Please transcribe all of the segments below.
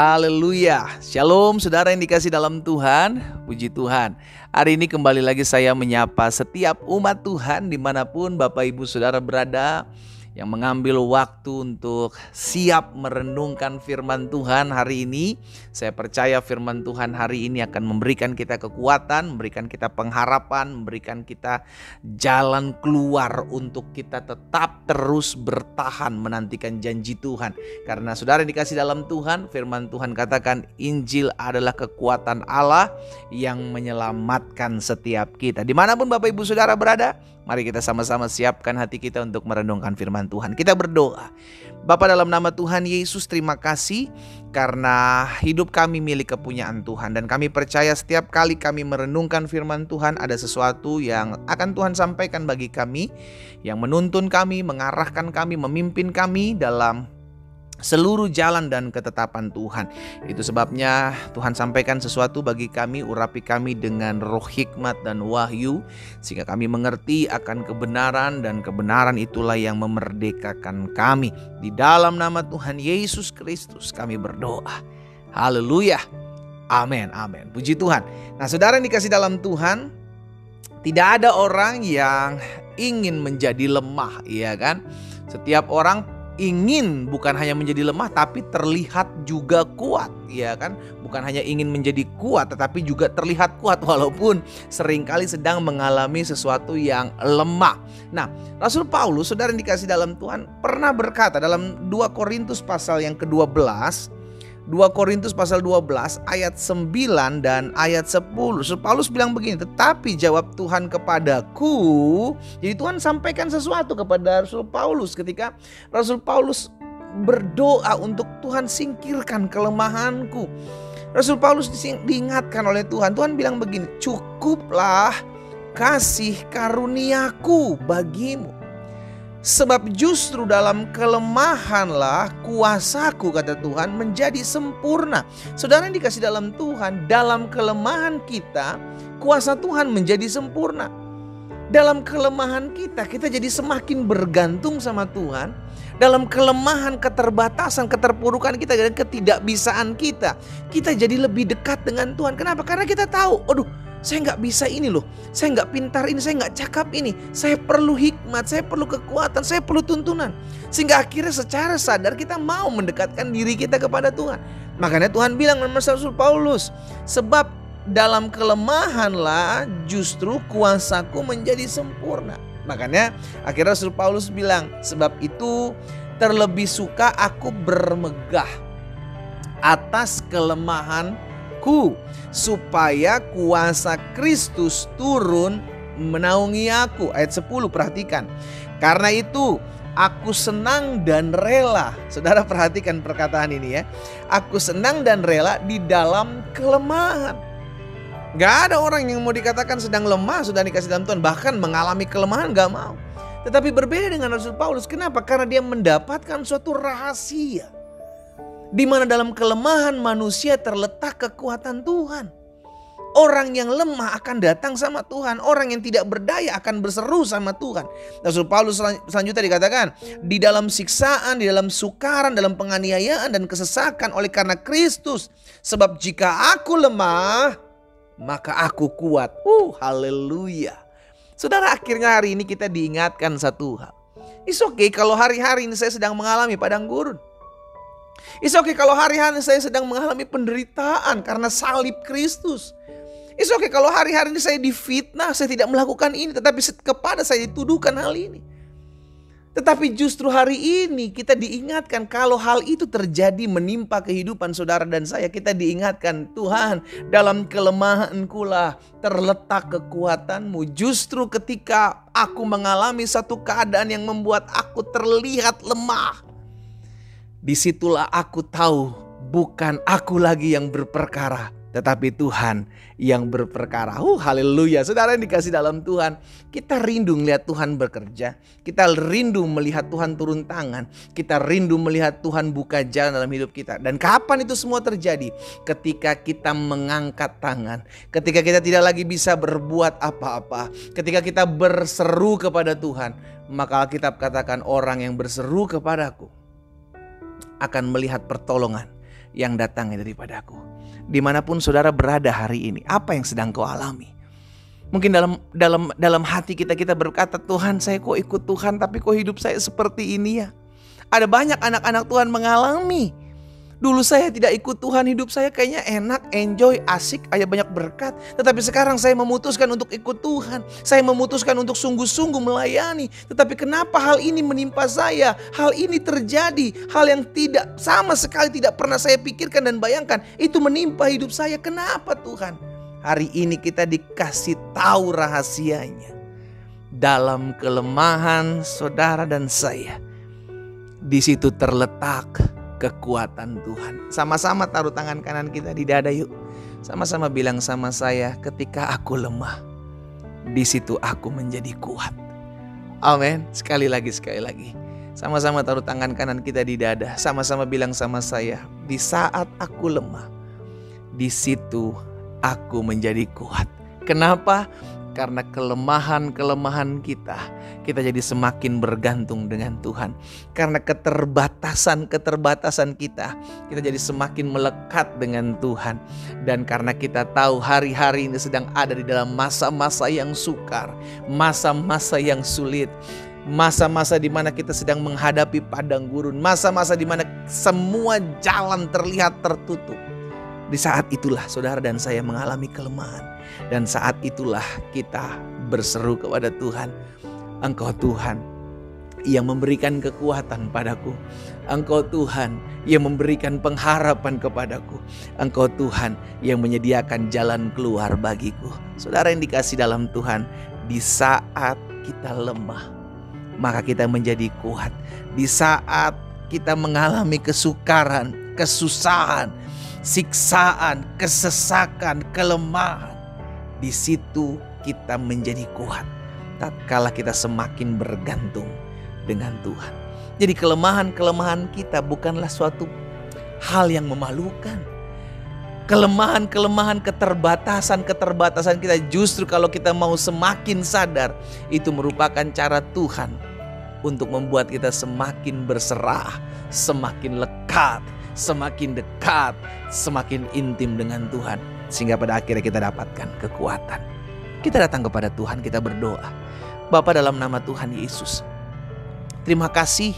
Haleluya. Shalom saudara yang dikasih dalam Tuhan. Puji Tuhan. Hari ini kembali lagi saya menyapa setiap umat Tuhan dimanapun Bapak Ibu Saudara berada, yang mengambil waktu untuk siap merenungkan firman Tuhan hari ini. Saya percaya firman Tuhan hari ini akan memberikan kita kekuatan, memberikan kita pengharapan, memberikan kita jalan keluar untuk kita tetap terus bertahan menantikan janji Tuhan. Karena saudara yang dikasih dalam Tuhan, firman Tuhan katakan Injil adalah kekuatan Allah yang menyelamatkan setiap kita. Dimanapun Bapak Ibu Saudara berada, mari kita sama-sama siapkan hati kita untuk merenungkan firman Tuhan. Kita berdoa. Bapa, dalam nama Tuhan Yesus, terima kasih karena hidup kami milik kepunyaan Tuhan. Dan kami percaya setiap kali kami merenungkan firman Tuhan, ada sesuatu yang akan Tuhan sampaikan bagi kami, yang menuntun kami, mengarahkan kami, memimpin kami dalam seluruh jalan dan ketetapan Tuhan. Itu sebabnya Tuhan sampaikan sesuatu bagi kami, urapi kami dengan roh hikmat dan wahyu, sehingga kami mengerti akan kebenaran, dan kebenaran itulah yang memerdekakan kami. Di dalam nama Tuhan Yesus Kristus kami berdoa. Haleluya. Amin, amin. Puji Tuhan. Nah, saudara yang dikasih dalam Tuhan, tidak ada orang yang ingin menjadi lemah, ya kan? Setiap orang ingin bukan hanya menjadi lemah, tapi terlihat juga kuat, ya kan? Bukan hanya ingin menjadi kuat, tetapi juga terlihat kuat walaupun seringkali sedang mengalami sesuatu yang lemah. Nah, Rasul Paulus, saudara yang dikasih dalam Tuhan, pernah berkata dalam 2 Korintus pasal yang ke-12, 2 Korintus pasal 12 ayat 9 dan ayat 10. Rasul Paulus bilang begini, tetapi jawab Tuhan kepadaku. Jadi Tuhan sampaikan sesuatu kepada Rasul Paulus ketika Rasul Paulus berdoa untuk Tuhan singkirkan kelemahanku. Rasul Paulus diingatkan oleh Tuhan. Tuhan bilang begini, cukuplah kasih karuniaku bagimu. Sebab justru dalam kelemahanlah kuasaku, kata Tuhan, menjadi sempurna. Saudara yang dikasih dalam Tuhan, dalam kelemahan kita, kuasa Tuhan menjadi sempurna. Dalam kelemahan kita jadi semakin bergantung sama Tuhan. Dalam kelemahan, keterbatasan, keterpurukan kita dan ketidakbisaan kita jadi lebih dekat dengan Tuhan. Kenapa? Karena kita tahu, aduh, saya nggak bisa ini loh, saya nggak pintar ini, saya nggak cakap ini, saya perlu hikmat, saya perlu kekuatan, saya perlu tuntunan. Sehingga akhirnya secara sadar kita mau mendekatkan diri kita kepada Tuhan. Makanya Tuhan bilang dalam Rasul Paulus, sebab dalam kelemahanlah justru kuasaku menjadi sempurna. Makanya akhirnya Rasul Paulus bilang, sebab itu terlebih suka aku bermegah atas kelemahan supaya kuasa Kristus turun menaungi aku. Ayat 10, perhatikan. Karena itu aku senang dan rela. Saudara perhatikan perkataan ini ya. Aku senang dan rela di dalam kelemahan. Gak ada orang yang mau dikatakan sedang lemah sudah dikasih dalam Tuhan, bahkan mengalami kelemahan gak mau. Tetapi berbeda dengan Rasul Paulus. Kenapa? Karena dia mendapatkan suatu rahasia, di mana dalam kelemahan manusia terletak kekuatan Tuhan. Orang yang lemah akan datang sama Tuhan. Orang yang tidak berdaya akan berseru sama Tuhan. Rasul Paulus selanjutnya dikatakan, di dalam siksaan, di dalam sukaran, dalam penganiayaan dan kesesakan oleh karena Kristus. Sebab jika aku lemah, maka aku kuat. Haleluya. Saudara, akhirnya hari ini kita diingatkan satu hal. It's okay kalau hari-hari ini saya sedang mengalami padang gurun. It's okay kalau hari-hari saya sedang mengalami penderitaan karena salib Kristus. It's okay kalau hari-hari ini saya difitnah, saya tidak melakukan ini, tetapi kepada saya dituduhkan hal ini. Tetapi justru hari ini kita diingatkan kalau hal itu terjadi menimpa kehidupan saudara dan saya, kita diingatkan, Tuhan, dalam kelemahanku lah terletak kekuatanmu. Justru ketika aku mengalami satu keadaan yang membuat aku terlihat lemah, disitulah aku tahu bukan aku lagi yang berperkara, tetapi Tuhan yang berperkara. Haleluya. Saudara yang dikasih dalam Tuhan, kita rindu melihat Tuhan bekerja. Kita rindu melihat Tuhan turun tangan. Kita rindu melihat Tuhan buka jalan dalam hidup kita. Dan kapan itu semua terjadi? Ketika kita mengangkat tangan. Ketika kita tidak lagi bisa berbuat apa-apa. Ketika kita berseru kepada Tuhan. Maka Alkitab katakan, orang yang berseru kepadaku akan melihat pertolongan yang datangnya daripadaku. Dimanapun saudara berada hari ini, apa yang sedang kau alami? Mungkin dalam hati kita berkata, Tuhan, saya kok ikut Tuhan tapi kok hidup saya seperti ini ya. Ada banyak anak-anak Tuhan mengalami. Dulu saya tidak ikut Tuhan, hidup saya kayaknya enak, enjoy, asik, ada banyak berkat. Tetapi sekarang saya memutuskan untuk ikut Tuhan. Saya memutuskan untuk sungguh-sungguh melayani. Tetapi kenapa hal ini menimpa saya? Hal ini terjadi. Hal yang tidak sama sekali tidak pernah saya pikirkan dan bayangkan. Itu menimpa hidup saya. Kenapa Tuhan? Hari ini kita dikasih tahu rahasianya. Dalam kelemahan saudara dan saya, di situ terletak kekuatan Tuhan. Sama-sama taruh tangan kanan kita di dada yuk. Sama-sama bilang sama saya, ketika aku lemah, di situ aku menjadi kuat. Amin. Sekali lagi. Sama-sama taruh tangan kanan kita di dada. Sama-sama bilang sama saya, di saat aku lemah, di situ aku menjadi kuat. Kenapa? Karena kelemahan kita jadi semakin bergantung dengan Tuhan. Karena keterbatasan kita jadi semakin melekat dengan Tuhan. Dan karena kita tahu hari-hari ini sedang ada di dalam masa-masa yang sukar, masa-masa yang sulit, masa-masa di mana kita sedang menghadapi padang gurun, masa-masa di mana semua jalan terlihat tertutup. Di saat itulah saudara dan saya mengalami kelemahan. Dan saat itulah kita berseru kepada Tuhan, Engkau Tuhan yang memberikan kekuatan padaku. Engkau Tuhan yang memberikan pengharapan kepadaku. Engkau Tuhan yang menyediakan jalan keluar bagiku. Saudara yang dikasih dalam Tuhan, di saat kita lemah, maka kita menjadi kuat. Di saat kita mengalami kesukaran, kesusahan, siksaan, kesesakan, kelemahan, di situ kita menjadi kuat. Tatkala kita semakin bergantung dengan Tuhan. Jadi kelemahan-kelemahan kita bukanlah suatu hal yang memalukan. Kelemahan-kelemahan, keterbatasan kita justru kalau kita mau semakin sadar, itu merupakan cara Tuhan untuk membuat kita semakin berserah, semakin lekat, semakin dekat, semakin intim dengan Tuhan. Sehingga pada akhirnya kita dapatkan kekuatan. Kita datang kepada Tuhan, kita berdoa. Bapa, dalam nama Tuhan Yesus, terima kasih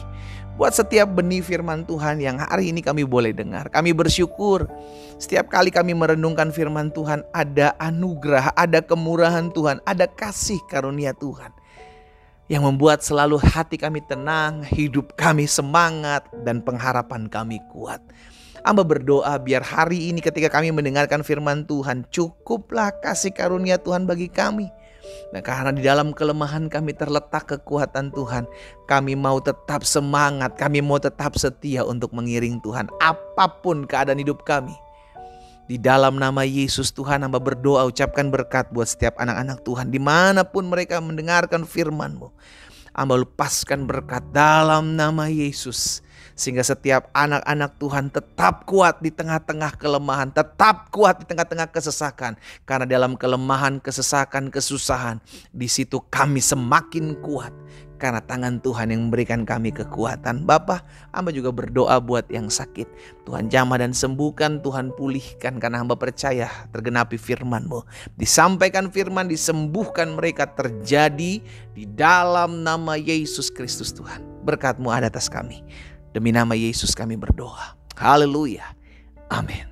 buat setiap benih firman Tuhan yang hari ini kami boleh dengar. Kami bersyukur setiap kali kami merenungkan firman Tuhan, ada anugerah, ada kemurahan Tuhan, ada kasih karunia Tuhan yang membuat selalu hati kami tenang, hidup kami semangat, dan pengharapan kami kuat. Hamba berdoa biar hari ini ketika kami mendengarkan firman Tuhan, cukuplah kasih karunia Tuhan bagi kami. Nah, karena di dalam kelemahan kami terletak kekuatan Tuhan, kami mau tetap semangat, kami mau tetap setia untuk mengiring Tuhan apapun keadaan hidup kami. Di dalam nama Yesus Tuhan, hamba berdoa, ucapkan berkat buat setiap anak-anak Tuhan dimanapun mereka mendengarkan firman-Mu. Hamba lepaskan berkat dalam nama Yesus, sehingga setiap anak-anak Tuhan tetap kuat di tengah-tengah kelemahan, tetap kuat di tengah-tengah kesesakan. Karena dalam kelemahan, kesesakan, kesusahan, di situ kami semakin kuat. Karena tangan Tuhan yang memberikan kami kekuatan. Bapa, hamba juga berdoa buat yang sakit. Tuhan jamah dan sembuhkan, Tuhan pulihkan. Karena hamba percaya tergenapi firman-Mu. Disampaikan firman, disembuhkan mereka, terjadi di dalam nama Yesus Kristus Tuhan. Berkat-Mu ada atas kami. Demi nama Yesus kami berdoa. Haleluya. Amin.